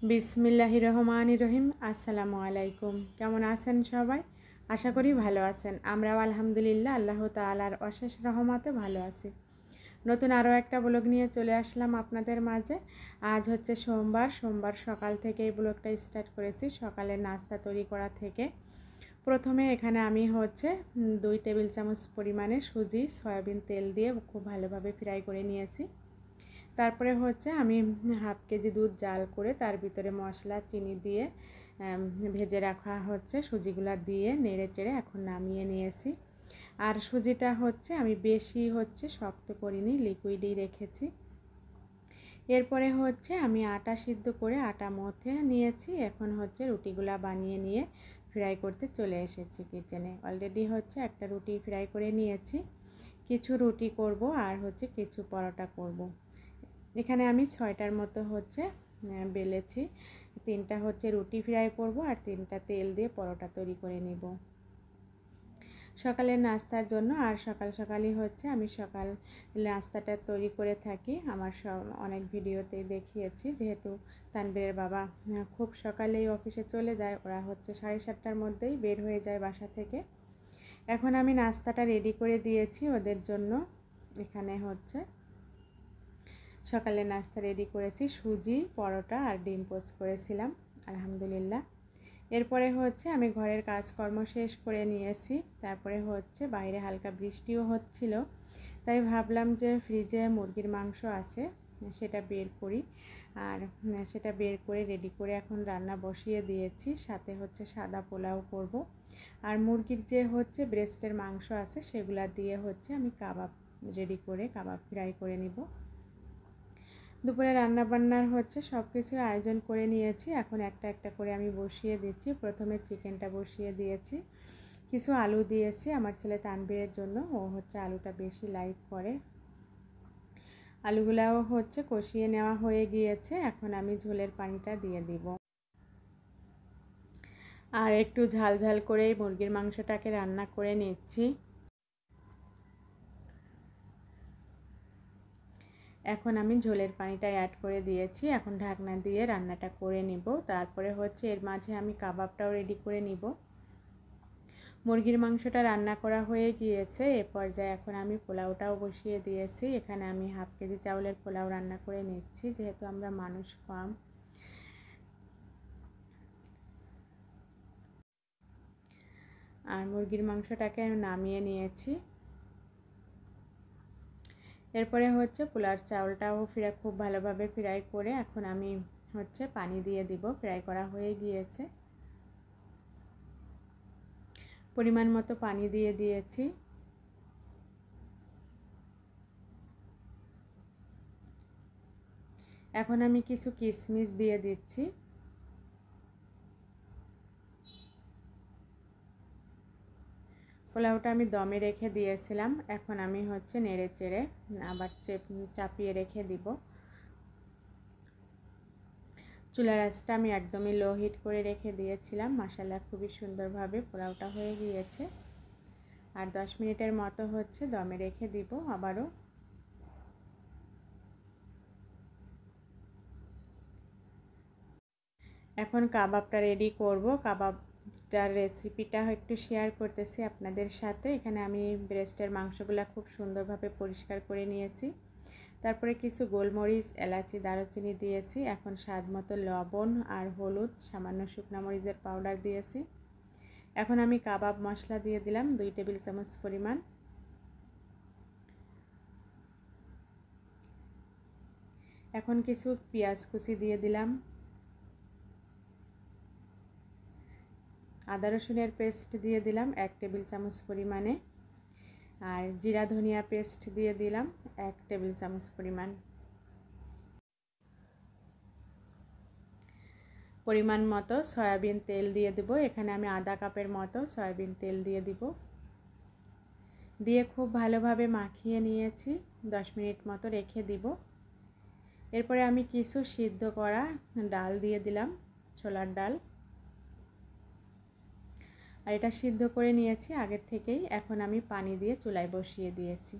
বিসমিল্লাহির রহমানির রহিম। আসসালামু আলাইকুম। কেমন আছেন সবাই? আশা করি ভালো আছেন। আমরাও আলহামদুলিল্লাহ আল্লাহ তাআলার অশেষ রহমতে ভালো আছি। নতুন আরও একটা ব্লগ নিয়ে চলে আসলাম আপনাদের মাঝে। আজ হচ্ছে সোমবার সকাল থেকে এই ব্লগটা স্টার্ট করেছি, সকালের নাস্তা তৈরি করা থেকে। প্রথমে এখানে আমি হচ্ছে 2 টেবিল চামচ পরিমাণে সুজি সয়াবিন তেল দিয়ে খুব ভালোভাবে ফ্রাই করে নিয়েছি। তারপরে হচ্ছে আমি হাফ কেজি দুধ জাল করে তার ভিতরে মশলা চিনি দিয়ে ভেজে রাখা হচ্ছে সুজিগুলা দিয়ে নেড়ে চেড়ে এখন নামিয়ে নিয়েছি। আর সুজিটা হচ্ছে আমি বেশি হচ্ছে শক্ত করিনি, লিকুইডই রেখেছি। এরপরে হচ্ছে আমি আটা সিদ্ধ করে আটা মথে নিয়েছি। এখন হচ্ছে রুটিগুলা বানিয়ে নিয়ে ফ্রাই করতে চলে এসেছি কিচেনে। অলরেডি হচ্ছে একটা রুটি ফ্রাই করে নিয়েছি, কিছু রুটি করব আর হচ্ছে কিছু পরোটা করব। এখানে আমি 6টার মতো হচ্ছে বেলেছি, 3টা হচ্ছে রুটি ফ্রাই করব আর 3টা তেল দিয়ে পরোটা তৈরি করে নিব সকালের নাস্তার জন্য। আর সকালই হচ্ছে আমি সকাল নাস্তাটা তৈরি করে থাকি। আমার অনেক ভিডিওতেই দেখিয়েছি, যেহেতু তানবীরের বাবা খুব সকালেই অফিসে চলে যায়, ওরা হচ্ছে 7:30টার মধ্যেই বের হয়ে যায় বাসা থেকে। এখন আমি নাস্তাটা রেডি করে দিয়েছি ওদের জন্য। এখানে হচ্ছে সকালে নাস্তা রেডি করেছি, সুজি পরোটা আর ডিম পোস্ট করেছিলাম আলহামদুলিল্লাহ। এরপরে হচ্ছে আমি ঘরের কাজকর্ম শেষ করে নিয়েছি। তারপরে হচ্ছে বাইরে হালকা বৃষ্টিও হচ্ছিল, তাই ভাবলাম যে ফ্রিজে মুরগির মাংস আছে সেটা বের করি। আর সেটা বের করে রেডি করে এখন রান্না বসিয়ে দিয়েছি। সাথে হচ্ছে সাদা পোলাও করব। আর মুরগির যে হচ্ছে ব্রেস্টের মাংস আছে সেগুলা দিয়ে হচ্ছে আমি কাবাব রেডি করে কাবাব ফ্রাই করে নিব। দুপুরে রান্নাবান্নার হচ্ছে সব কিছু আয়োজন করে নিয়েছি। এখন একটা একটা করে আমি বসিয়ে দিচ্ছি। প্রথমে চিকেনটা বসিয়ে দিয়েছি, কিছু আলু দিয়েছি আমার ছেলে তানবীরের জন্য, ও হচ্ছে আলুটা বেশি লাইক করে। আলুগুলাও হচ্ছে কষিয়ে নেওয়া হয়ে গিয়েছে। এখন আমি ঝোলের পানিটা দিয়ে দিব। আর একটু ঝাল ঝাল করে মুরগির মাংসটাকে রান্না করে নিচ্ছি। এখন আমি ঝোলের পানিটা অ্যাড করে দিয়েছি। এখন ঢাকনা দিয়ে রান্নাটা করে নিব। তারপরে হচ্ছে এর মাঝে আমি কাবাবটাও রেডি করে নিব। মুরগির মাংসটা রান্না করা হয়ে গিয়েছে। এ পর্যায়ে এখন আমি পোলাওটাও বসিয়ে দিয়েছি। এখানে আমি হাফ কেজি চাউলের পোলাও রান্না করে নিচ্ছি, যেহেতু আমরা মানুষ কম। আর মুরগির মাংসটাকে নামিয়ে নিয়েছি। এরপরে হচ্ছে পোলার চাউলটাও খুব ভালোভাবে ফ্রাই করে এখন আমি হচ্ছে পানি দিয়ে দিব। ফ্রাই করা হয়ে গিয়েছে, পরিমাণ মতো পানি দিয়ে দিয়েছি। এখন আমি কিছু কিশমিশ দিয়ে দিচ্ছি। পোলাওটা আমি দমে রেখে দিয়েছিলাম, এখন আমি হচ্ছে নেড়ে চেড়ে আবার চাপিয়ে রেখে দিব। চুলার আঁচটা আমি একদমই লো হিট করে রেখে দিয়েছিলাম। মাশাআল্লাহ খুবই সুন্দরভাবে পোলাওটা হয়ে গিয়েছে। আর 10 মিনিটের মতো হচ্ছে দমে রেখে দিব আবারও। এখন কাবাবটা রেডি করব। কাবাবটার রেসিপিটা একটু শেয়ার করতেছি আপনাদের সাথে। এখানে আমি ব্রেস্টের মাংসগুলো খুব সুন্দরভাবে পরিষ্কার করে নিয়েছি। তারপরে কিছু গোলমরিচ, এলাচি, দারুচিনি দিয়েছি। এখন স্বাদ মতো লবণ আর হলুদ, সামান্য শুকনো মরিচের পাউডার দিয়েছি। এখন আমি কাবাব মশলা দিয়ে দিলাম 2 টেবিল চামচ পরিমাণ। এখন কিছু পেঁয়াজ কুচি দিয়ে দিলাম। আদা রসুনের পেস্ট দিয়ে দিলাম 1 টেবিল চামচ পরিমাণে। আর জিরা ধনিয়া পেস্ট দিয়ে দিলাম 1 টেবিল চামচ পরিমাণ। পরিমাণ মতো সয়াবিন তেল দিয়ে দেব। এখানে আমি আধা কাপের মতো সয়াবিন তেল দিয়ে দিব। দিয়ে খুব ভালোভাবে মাখিয়ে নিয়েছি, 10 মিনিট মতো রেখে দিব। এরপরে আমি কিছু সিদ্ধ করা ডাল দিয়ে দিলাম, ছোলার ডাল। আর এটা সিদ্ধ করে নিয়েছি আগের থেকেই। এখন আমি পানি দিয়ে চুলায় বসিয়ে দিয়েছি।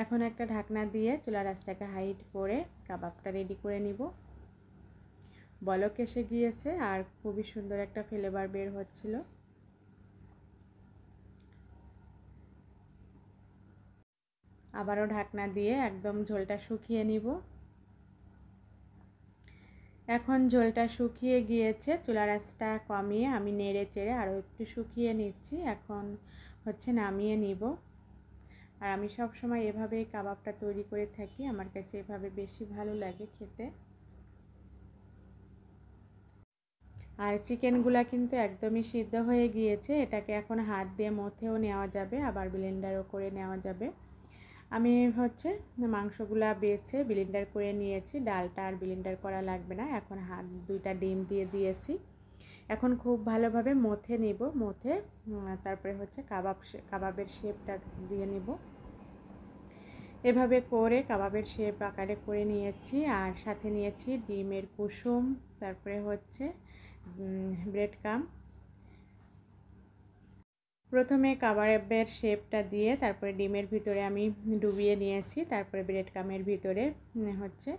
এখন একটা ঢাকনা দিয়ে চুলার আঁচটাকে হাইট করে কাবাবটা রেডি করে নিব। বলক এসে গিয়েছে আর খুবই সুন্দর একটা ফ্লেভার বের হচ্ছিল। আবারও ঢাকনা দিয়ে একদম ঝোলটা শুকিয়ে নিব। এখন ঝোলটা শুকিয়ে গিয়েছে, চুলার আঁচটা কমিয়ে আমি নেড়ে চেড়ে আরও একটু শুকিয়ে নিচ্ছি। এখন হচ্ছে নামিয়ে নিব। আর আমি সব সময় এভাবেই কাবাবটা তৈরি করে থাকি, আমার কাছে এভাবে বেশি ভালো লাগে খেতে। আর চিকেনগুলা কিন্তু একদমই সিদ্ধ হয়ে গিয়েছে, এটাকে এখন হাত দিয়ে মথেও নেওয়া যাবে, আবার ব্লেন্ডারও করে নেওয়া যাবে। আমি হচ্ছে মাংসগুলা বেছে ব্লেন্ডার করে নিয়েছি, ডালটা আর ব্লেন্ডার করা লাগবে না। এখন হাত দুইটা ডিম দিয়ে দিয়েছি, এখন খুব ভালোভাবে মথে নিব। মথে তারপরে হচ্ছে কাবাবের শেপটা দিয়ে নিব। এভাবে করে কাবাবের শেপ আকারে করে নিয়েছি। আর সাথে নিয়েছি ডিমের কুসুম, তারপরে হচ্ছে ব্রেড ক্রাম্ব। প্রথমে কাবাবের শেপটা দিয়ে তারপরে ডিমের ভিতরে আমি ডুবিয়ে নিয়েছি, তারপরে ব্রেড ক্রাম্বের ভিতরে হচ্ছে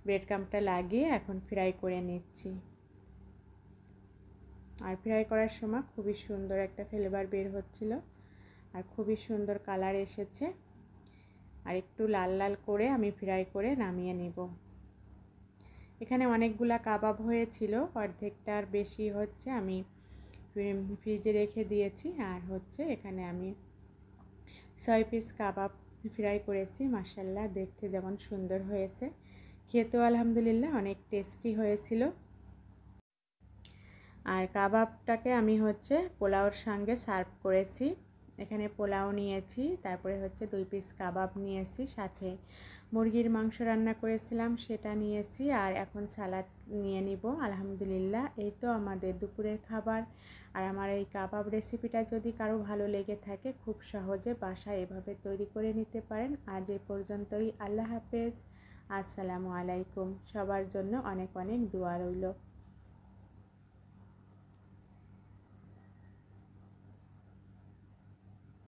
ব্রেড ক্রাম্বটা লাগিয়ে এখন ফ্রাই করে নিচ্ছি। আর ফ্রাই করার সময় খুবই সুন্দর একটা ফ্লেভার বের হচ্ছিল আর খুবই সুন্দর কালার এসেছে। আর একটু লাল লাল করে আমি ফ্রাই করে নামিয়ে নিব। এখানে অনেকগুলা কাবাব হয়েছিল, অর্ধেকটার বেশি হচ্ছে আমি ফ্রিজে রেখে দিয়েছি। আর হচ্ছে এখানে আমি 6 পিস কাবাব ফ্রাই করেছি। মাশাআল্লাহ, দেখতে যেমন সুন্দর হয়েছে, খেতেও আলহামদুলিল্লাহ অনেক টেস্টি হয়েছিল। আর কাবাবটাকে আমি হচ্ছে পোলাওর সঙ্গে সার্ভ করেছি। এখানে পোলাও নিয়েছি, তারপরে হচ্ছে 2 পিস কাবাব নিয়েছি, সাথে মুরগির মাংস রান্না করেছিলাম সেটা নিয়েছি। আর এখন সালাদ নিয়ে নিব। আলহামদুলিল্লাহ, এই তো আমাদের দুপুরের খাবার। আর আমার এই কাবাব রেসিপিটা যদি কারো ভালো লেগে থাকে, খুব সহজে বাসায় এভাবে তৈরি করে নিতে পারেন। আজ এ পর্যন্তই। আল্লাহ হাফেজ, আসসালামু আলাইকুম। সবার জন্য অনেক অনেক দোয়া রইল।